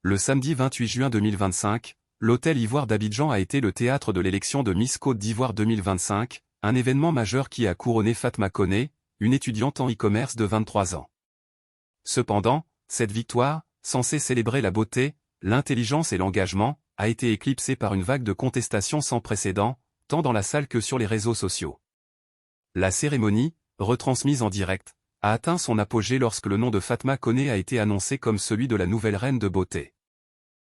Le samedi 28 juin 2025, l'hôtel Ivoire d'Abidjan a été le théâtre de l'élection de Miss Côte d'Ivoire 2025, un événement majeur qui a couronné Fatma Koné, une étudiante en e-commerce de 23 ans. Cependant, cette victoire, censée célébrer la beauté, l'intelligence et l'engagement, a été éclipsée par une vague de contestations sans précédent, tant dans la salle que sur les réseaux sociaux. La cérémonie, retransmise en direct, a atteint son apogée lorsque le nom de Fatma Koné a été annoncé comme celui de la nouvelle reine de beauté.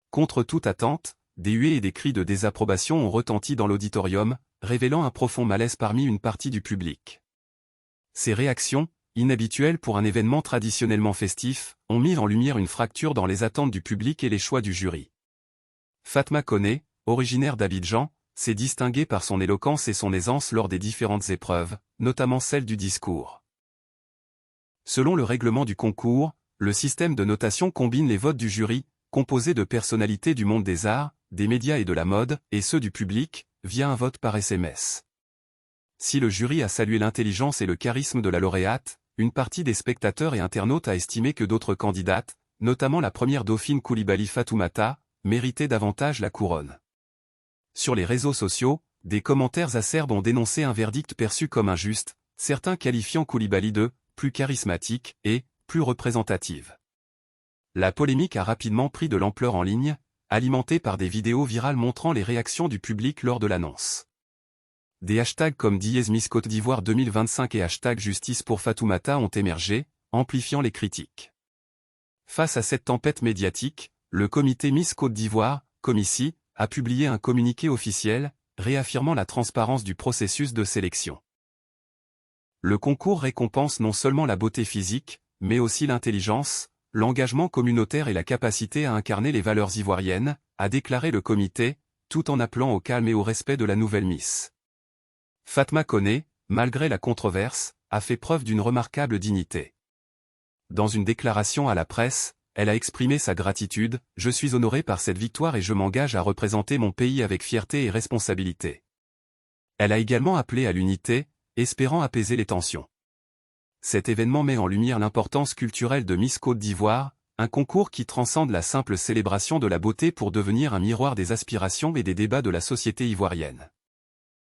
Contre toute attente, des huées et des cris de désapprobation ont retenti dans l'auditorium, révélant un profond malaise parmi une partie du public. Ces réactions, inhabituelles pour un événement traditionnellement festif, ont mis en lumière une fracture dans les attentes du public et les choix du jury. Fatma Koné, originaire d'Abidjan, s'est distinguée par son éloquence et son aisance lors des différentes épreuves, notamment celle du discours. Selon le règlement du concours, le système de notation combine les votes du jury, composé de personnalités du monde des arts, des médias et de la mode, et ceux du public, via un vote par SMS. Si le jury a salué l'intelligence et le charisme de la lauréate, une partie des spectateurs et internautes a estimé que d'autres candidates, notamment la première dauphine Coulibaly Fatoumata, méritaient davantage la couronne. Sur les réseaux sociaux, des commentaires acerbes ont dénoncé un verdict perçu comme injuste, certains qualifiant Coulibaly de « plus charismatique » et « plus représentative ». La polémique a rapidement pris de l'ampleur en ligne, alimentée par des vidéos virales montrant les réactions du public lors de l'annonce. Des hashtags comme #Miss Côte d'Ivoire 2025 et #Justice pour Fatoumata ont émergé, amplifiant les critiques. Face à cette tempête médiatique, le comité Miss Côte d'Ivoire, Comici, a publié un communiqué officiel, réaffirmant la transparence du processus de sélection. Le concours récompense non seulement la beauté physique, mais aussi l'intelligence, l'engagement communautaire et la capacité à incarner les valeurs ivoiriennes, a déclaré le comité, tout en appelant au calme et au respect de la nouvelle Miss. Fatma Koné, malgré la controverse, a fait preuve d'une remarquable dignité. Dans une déclaration à la presse, elle a exprimé sa gratitude « Je suis honorée par cette victoire et je m'engage à représenter mon pays avec fierté et responsabilité ». Elle a également appelé à l'unité, espérant apaiser les tensions. Cet événement met en lumière l'importance culturelle de Miss Côte d'Ivoire, un concours qui transcende la simple célébration de la beauté pour devenir un miroir des aspirations et des débats de la société ivoirienne.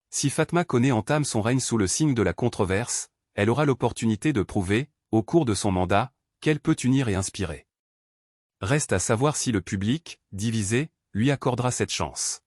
Si Fatma Koné entame son règne sous le signe de la controverse, elle aura l'opportunité de prouver, au cours de son mandat, qu'elle peut unir et inspirer. Reste à savoir si le public, divisé, lui accordera cette chance.